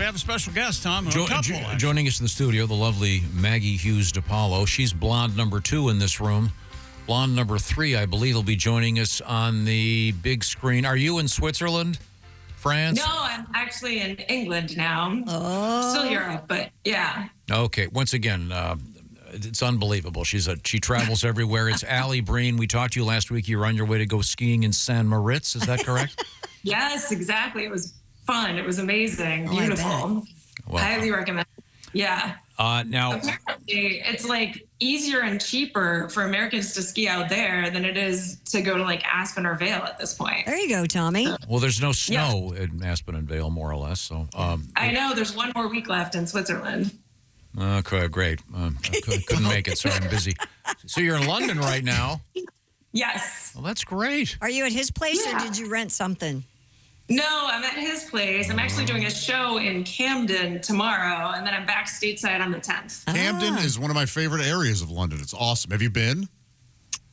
we have a special guest, Tom. A couple, joining us in the studio, the lovely Maggie Hughes DiPaolo. She's blonde number 2 in this room. Blonde number 3, I believe, will be joining us on the big screen. Are you in Switzerland, France? No, I'm actually in England now. Oh. Still Europe, but yeah. Okay. Once again, it's unbelievable. She travels everywhere. It's Alli Breen. We talked to you last week. You were on your way to go skiing in San Moritz. Is that correct? Yes, exactly. It was fun. It was amazing. Beautiful. Well, highly recommend. Yeah. Now, apparently, it's like easier and cheaper for Americans to ski out there than it is to go to like Aspen or Vail at this point. There you go, Tommy. Well, there's no snow in Aspen and Vail, more or less. So I know there's one more week left in Switzerland. Okay, great. I couldn't make it, so I'm busy. So you're in London right now? Yes. Well, that's great. Are you at his place or did you rent something? No, I'm at his place. I'm actually doing a show in Camden tomorrow, and then I'm back stateside on the 10th. Camden is one of my favorite areas of London. It's awesome. Have you been?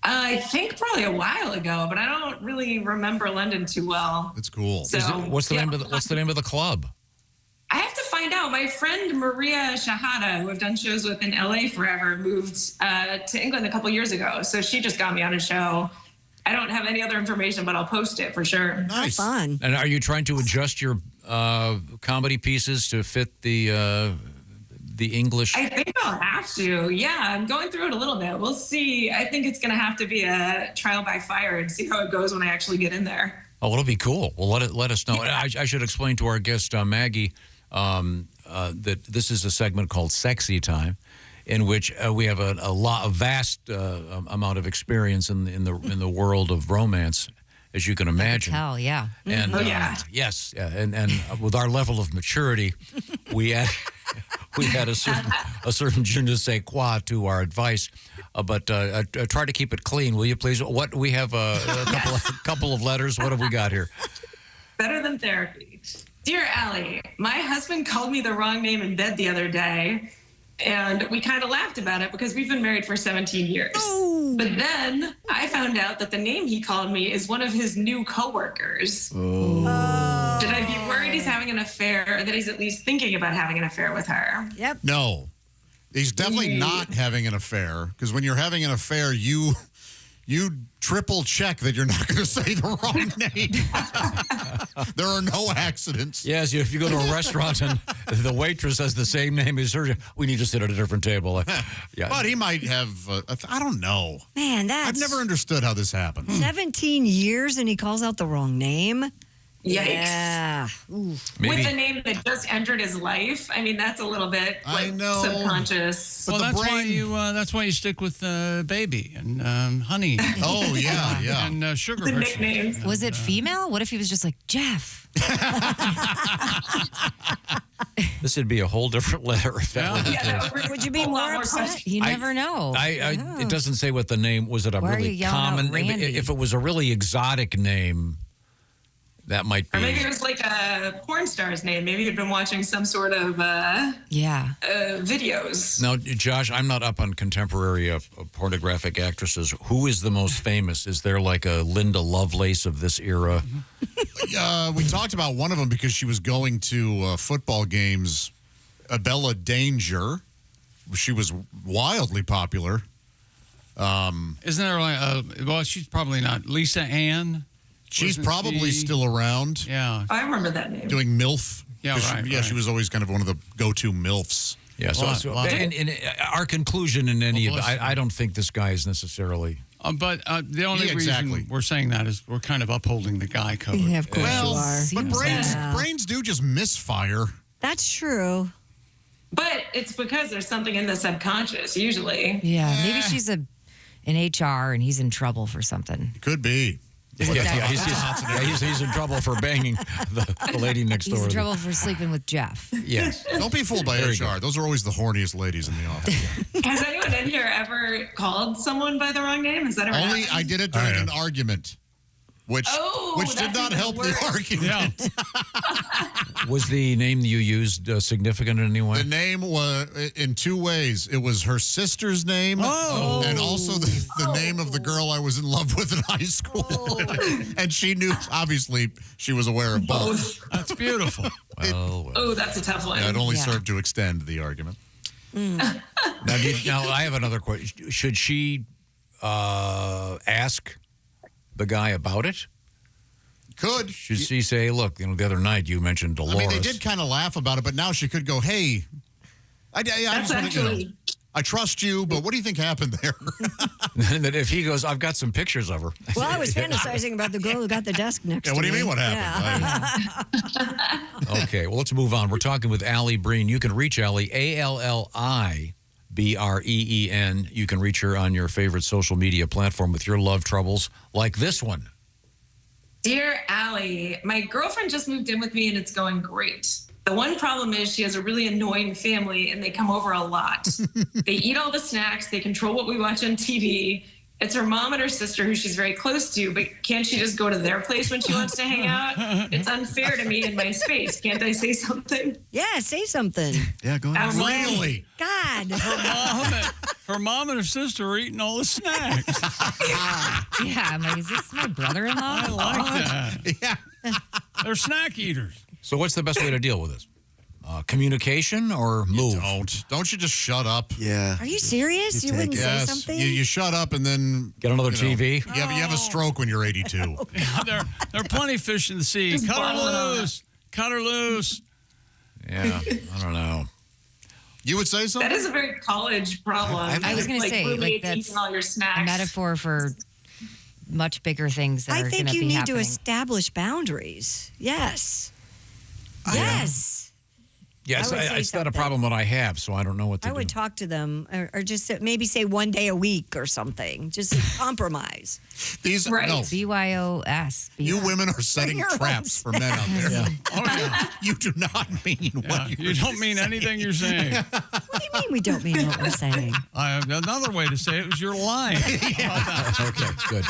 I think probably a while ago, but I don't really remember London too well. It's cool. So, what's the name of the club? I have to find out. My friend Maria Shahada, who I've done shows with in LA forever, moved to England a couple years ago. So she just got me on a show. I don't have any other information, but I'll post it for sure. Nice. Fun. And are you trying to adjust your comedy pieces to fit the English? I think I'll have to. Yeah, I'm going through it a little bit. We'll see. I think it's going to have to be a trial by fire and see how it goes when I actually get in there. Oh, it'll be cool. Well, let us know. Yeah. I should explain to our guest, Maggie, that this is a segment called Sexy Time, in which we have a vast amount of experience in the world of romance, as you can imagine. Hell, yeah. And yes, and with our level of maturity, we had a certain je ne sais quoi to our advice, but try to keep it clean, will you please? What we have a couple of letters. What have we got here? Better than therapy. Dear Allie, my husband called me the wrong name in bed the other day. And we kind of laughed about it because we've been married for 17 years. Oh. But then I found out that the name he called me is one of his new coworkers. Oh. Should I be worried he's having an affair, or that he's at least thinking about having an affair with her? Yep. No. He's definitely not having an affair, because when you're having an affair, you triple check that you're not going to say the wrong name. There are no accidents. Yes, if you go to a restaurant and the waitress has the same name as her, we need to sit at a different table. Yeah. But he might have, I don't know. Man, I've never understood how this happened. 17 years and he calls out the wrong name? Yikes. Yeah. With the name that just entered his life, I mean, that's a little bit subconscious. Well, that's why you stick with baby and honey. Oh, yeah. And sugar. The nicknames. Was it female? What if he was just like, Jeff? This would be a whole different letter if that were the case. Would you be more upset? You never know. It doesn't say what the name was. It a Why really common? If it was a really exotic name, that might be. Or maybe it was like a porn star's name. Maybe you'd been watching some sort of videos. Now, Josh, I'm not up on contemporary pornographic actresses. Who is the most famous? Is there like a Linda Lovelace of this era? We talked about one of them because she was going to football games. Bella Danger. She was wildly popular. Isn't there well, she's probably not. Lisa Ann? She's probably still around. Yeah. I remember that name. Doing MILF. Yeah, right. She was always kind of one of the go-to MILFs. Yeah, and our conclusion in any of I don't think this guy is necessarily... but the only reason we're saying that is we're kind of upholding the guy code. Yeah, of course you are. But brains do just misfire. That's true. But it's because there's something in the subconscious, usually. Yeah, maybe she's in HR and he's in trouble for something. Could be. He's in trouble for banging the lady next door. He's in trouble for sleeping with Jeff. Yes. Don't be fooled by HR. Those are always the horniest ladies in the office. Has anyone in here ever called someone by the wrong name? Has that ever happened? I did it during an argument. which that's did not even help the worse. argument. Yeah. Was the name you used significant in any way? The name was in two ways. It was her sister's name, and also the name of the girl I was in love with in high school. And she knew, obviously, she was aware of both. That's beautiful. Well. Oh, that's a tough one. Yeah, it only served to extend the argument. Now, I have another question. Should she ask the guy about it? Could. Should she say, look, the other night you mentioned Dolores. I mean, they did kind of laugh about it, but now she could go, hey, I just want to, I trust you, but what do you think happened there? And that if he goes, I've got some pictures of her. Well, I was fantasizing about the girl who got the desk next to me. What do you mean what happened? Yeah. Okay, well, let's move on. We're talking with Alli Breen. You can reach Alli, ALLIBREEN. You can reach her on your favorite social media platform with your love troubles like this one. Dear Allie, my girlfriend just moved in with me and it's going great. The one problem is she has a really annoying family and they come over a lot. They eat all the snacks. They control what we watch on TV. It's her mom and her sister who she's very close to, but can't she just go to their place when she wants to hang out? It's unfair to me in my space. Can't I say something? Yeah, say something. Yeah, go ahead. Absolutely. Really? God. Her mom and her sister are eating all the snacks. Yeah, I'm like, is this my brother-in-law? I like that. Yeah. They're snack eaters. So what's the best way to deal with this? Communication or move? Don't you just shut up? Yeah. Are you serious? You wouldn't say Yes, something? you shut up and then Get another TV? You have a stroke when you're 82. There are plenty of fish in the sea. Just Cut bottle it her up. loose. Cut her loose. Yeah, I don't know. You would say something? That is a very college problem. I was going to say, like, roommates that's eating all your snacks. a metaphor for much bigger things that I are going think to you be need happening. to establish boundaries. Yes. Yes. Yes, I would say it's not a something. problem that I have, so I don't know what to I do. would talk to them or just maybe say one day a week or something. Just compromise. These Right. no. BYOS. You women are setting Bring your traps own for men out there. Oh, yeah. You do not mean Yeah, what you don't mean anything you're saying. What do you mean we don't mean what we're saying? Another way to say it was you're lying. Okay, good.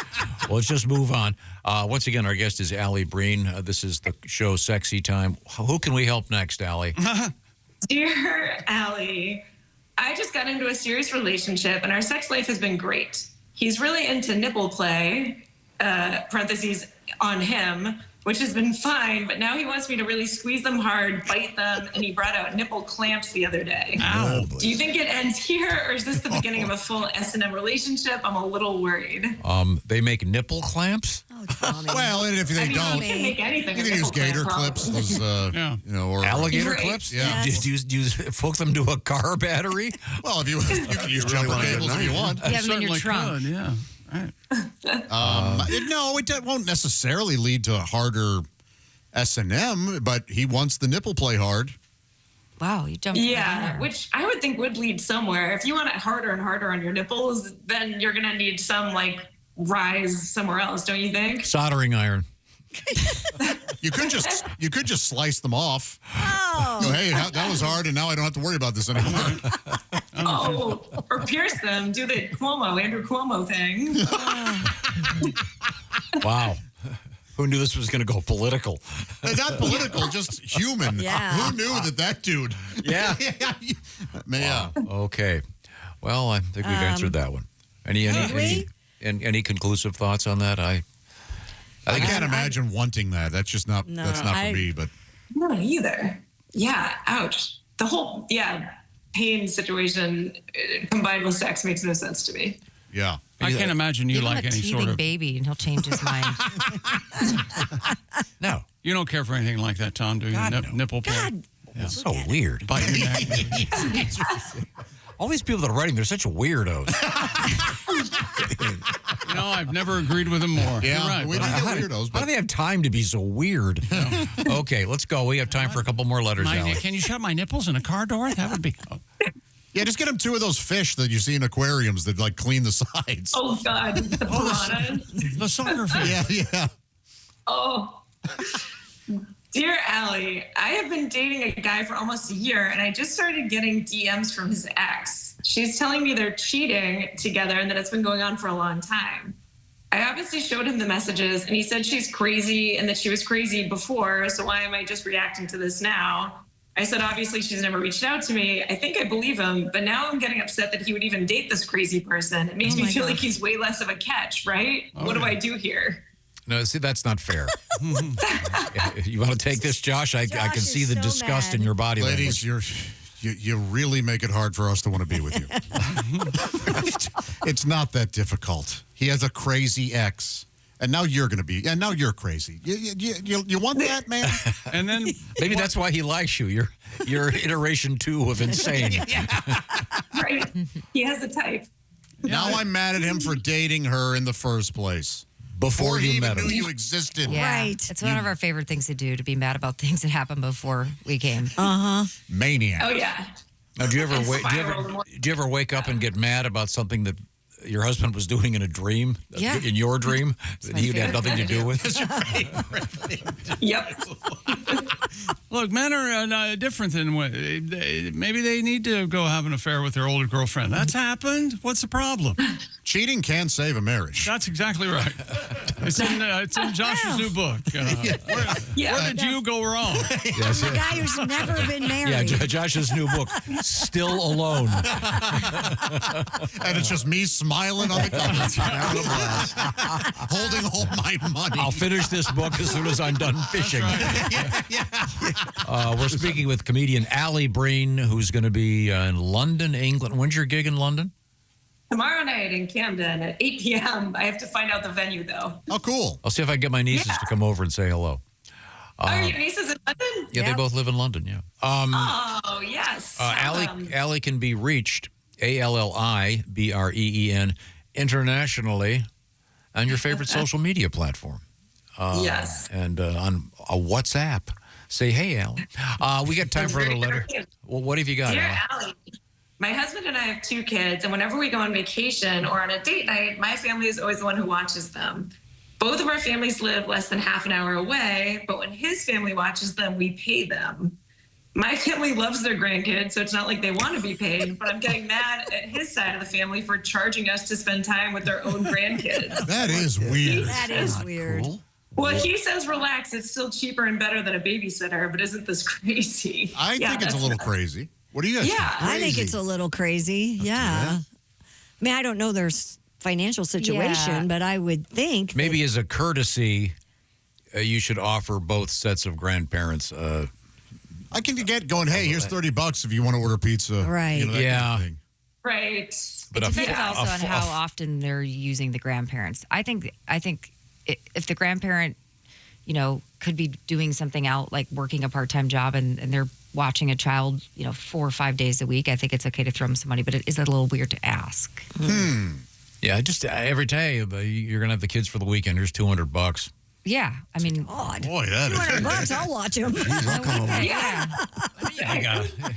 Well, let's just move on. Once again, our guest is Alli Breen. This is the show Sexy Time. Who can we help next, Alli? Dear Allie, I just got into a serious relationship and our sex life has been great. He's really into nipple play, parentheses, on him, which has been fine, but now he wants me to really squeeze them hard, bite them, and he brought out nipple clamps the other day. Ow. Do you think it ends here, or is this the beginning of a full S&M relationship? I'm a little worried. They make nipple clamps? Oh, Tommy. Well, and if they I mean, don't, you can make anything you a can use nipple gator clamp, clips. probably. Those, Yeah. or Alligator Right. clips? Yeah. Do you hook them to a car battery? Well, if you can use jumper want a good cables if you want. You have them in your Certainly trunk. could, yeah. Right. No, it won't necessarily lead to harder S&M, but he wants the nipple play hard. Wow, you jumped right in Yeah, there. which I would think would lead somewhere. If you want it harder and harder on your nipples, then you're going to need some like rise somewhere else, don't you think? Soldering iron. You could just slice them off. Oh. Go, hey, that was hard, and now I don't have to worry about this anymore. Oh, or pierce them. Do the Andrew Cuomo thing. Wow. Who knew this was going to go political? Not political, just human. Yeah. Who knew that dude? Yeah. Yeah. Okay. Well, I think we've answered that one. Any conclusive thoughts on that? I can't imagine wanting that. That's just not. No, that's not for me. But Not either. Yeah, ouch. The whole, pain situation combined with sex makes no sense to me. yeah. I can't imagine you Give him like a any teething sort of. baby, and he'll change his mind. no. You don't care for anything like that, Tom, do you? God, no. Nipple play. God. It's so weird. Bite your neck. All these people that are writing, they're such weirdos. I've never agreed with him more. Yeah, You're right. we but do I- get weirdos, How do but they have time to be so weird? Okay, let's go. We have time for a couple more letters, Allie. Can you shut my nipples in a car door? That would be. yeah, just get him two of those fish that you see in aquariums that like clean the sides. Oh, God. The piranha. The soccer fish. Yeah. Oh. Dear Allie, I have been dating a guy for almost a year, and I just started getting DMs from his ex. She's telling me they're cheating together and that it's been going on for a long time. I obviously showed him the messages, and he said she's crazy and that she was crazy before. So why am I just reacting to this now? I said, obviously, she's never reached out to me. I think I believe him, but now I'm getting upset that he would even date this crazy person. It makes me feel like he's way less of a catch, right? What do I do here? No, see, that's not fair. You want to take this, Josh? I can is see the so disgust mad. in your body Ladies, language. you really make it hard for us to want to be with you. It's not that difficult. He has a crazy ex. And now you're going to be, and now you're crazy. You want that, man? And then Maybe that's why he likes you. You're iteration 2 of insane. Right? He has a type. Now I'm mad at him for dating her in the first place. Before he you even met her. knew you existed. Yeah. Right. It's one of our favorite things to do, to be mad about things that happened before we came. Maniac. Oh, yeah. Now, do you ever And wake? spiral. Do you ever wake up and get mad about something that your husband was doing in a dream? Yeah. In your dream that he had nothing to do with. Yep. look, men are different than maybe they need to go have an affair with their older girlfriend. That's happened. What's the problem? Cheating can save a marriage. That's exactly right. It's in Josh's new book. Where did you go wrong? Yes, A guy who's never been married. yeah, Josh's new book, Still Alone. And it's just me smiling on the cover. Having a blast. Holding all my money. I'll finish this book as soon as I'm done fishing. We're speaking with comedian Alli Breen, who's going to be in London, England. When's your gig in London? Tomorrow night in Camden at 8 p.m. I have to find out the venue, though. Oh, cool. I'll see if I can get my nieces to come over and say hello. Are your nieces in London? Yeah, they both live in London, yeah. Oh, yes. Alli can be reached, ALLIBREEN, internationally on your favorite social media platform. Yes. And on a WhatsApp. Say, hey, Alli. We got time for another letter. Well, what have you got, Dear Alli? Allie, my husband and I have 2 kids, and whenever we go on vacation or on a date night, my family is always the one who watches them. Both of our families live less than half an hour away, but when his family watches them, we pay them. My family loves their grandkids, so it's not like they want to be paid, but I'm getting mad at his side of the family for charging us to spend time with their own grandkids. That is weird. That is weird. Well, he says, relax, it's still cheaper and better than a babysitter, but isn't this crazy? I think it's a that's little nuts. crazy. What do you guys think? I think it's a little crazy. Yeah. I mean, I don't know their financial situation, Yeah. but I would think. Maybe as a courtesy, you should offer both sets of grandparents. I can get going, hey, here's $30 if you want to order pizza. Right. You know, that kind of thing. Right. But It depends also on how a- often they're using the grandparents. I think if the grandparent, could be doing something out, like working a part-time job, and they're watching a child, 4 or 5 days a week, I think it's okay to throw them some money, but it is a little weird to ask. Yeah, just every day you're going to have the kids for the weekend. Here's $200. Yeah, I mean, God. Boy, that is. $200, I'll watch him. Yeah.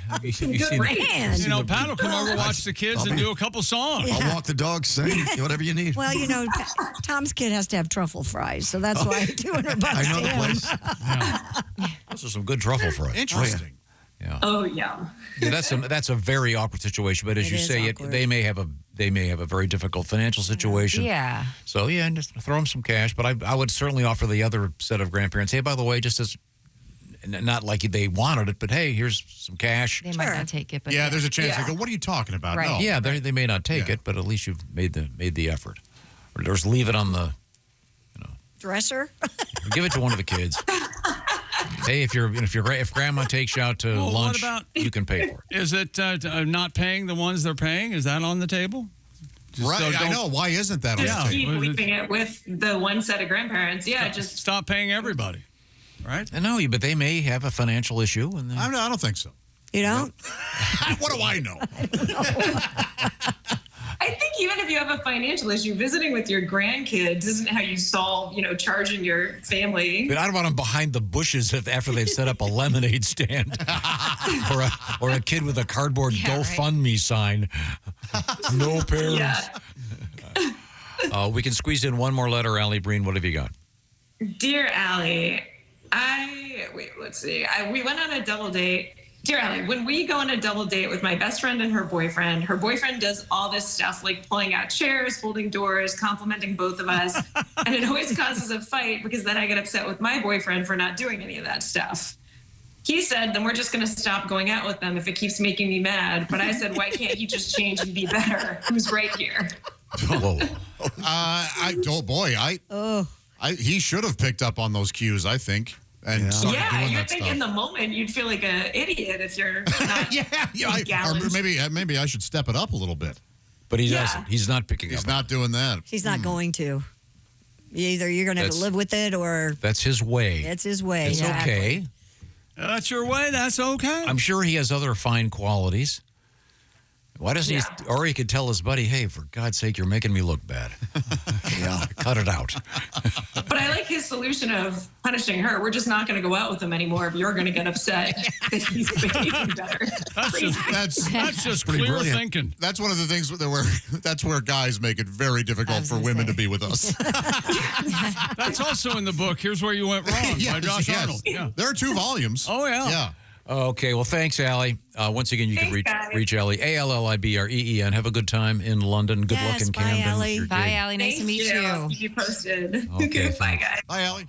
Have you seen Man. Pat will come over, watch the kids, and do a couple songs. I'll walk the dog, sing, whatever you need. Well, Tom's kid has to have truffle fries, so that's why $200 I know to the him. place. Those are some good truffle fries. Interesting. Yeah. Oh, yeah. Yeah, that's a very awkward situation. But as It you is say, awkward. they may have a very difficult financial situation. yeah. So yeah, just throw them some cash. But I would certainly offer the other set of grandparents, hey, by the way, just as not like they wanted it, but hey, here's some cash. They might not take it, but Yeah, there's a chance Yeah. they go, what are you talking about? Right. No. Yeah, they may not take Yeah. it, but at least you've made the effort. Or just leave it on the. Dresser? Give it to one of the kids. Hey, if grandma takes you out to Well, what lunch, about- you can pay for it. Is it not paying the ones they're paying? Is that on the table? Just Right, I don't- know. Why isn't that on Yeah. the table? Keep Well, leaving it with the one set of grandparents. Yeah, just Stop paying everybody, right? I know, but they may have a financial issue, and then, I don't think so. You know? What do I know? I think even if you have a financial issue, visiting with your grandkids isn't how you solve, charging your family. but I don't want them behind the bushes after they've set up a lemonade stand, or a kid with a cardboard GoFundMe sign. No parents. Yeah. We can squeeze in one more letter, Alli Breen. What have you got? Dear Allie, let's see. We went on a double date Dear Allie, when we go on a double date with my best friend and her boyfriend does all this stuff like pulling out chairs, holding doors, complimenting both of us. And it always causes a fight because then I get upset with my boyfriend for not doing any of that stuff. He said, then we're just going to stop going out with them if it keeps making me mad. But I said, why can't he just change and be better? Who's right here? Whoa. He should have picked up on those cues, I think. And started Yeah, doing you'd that think stuff. in the moment you'd feel like an idiot if you're not Or maybe I should step it up a little bit. But he Yeah. doesn't. He's not picking up. He's not doing that. He's not going to. Either you're going to have to live with it or That's his way. it's his way. It's okay. That's your way. That's okay. I'm sure he has other fine qualities. Why doesn't he? Or he could tell his buddy, hey, for God's sake, you're making me look bad. Yeah, cut it out. But I like his solution of punishing her. We're just not going to go out with him anymore if you're going to get upset that he's behaving better. That's just pretty clear brilliant. thinking. That's one of the things that's where guys make it very difficult for women to be with us. That's also in the book. Here's where you went wrong by Josh Arnold. Yeah. There are 2 volumes. Oh, yeah. Yeah. Okay, well, thanks, Allie. Once again, you can Thanks, guys. reach Allie, Allibreen. Have a good time in London. Good luck in Bye, Camden. with Allie. your Bye, gig. Allie. Nice to Thank meet you. Keep you posted. Okay, Bye, thanks. guys. Bye, Allie.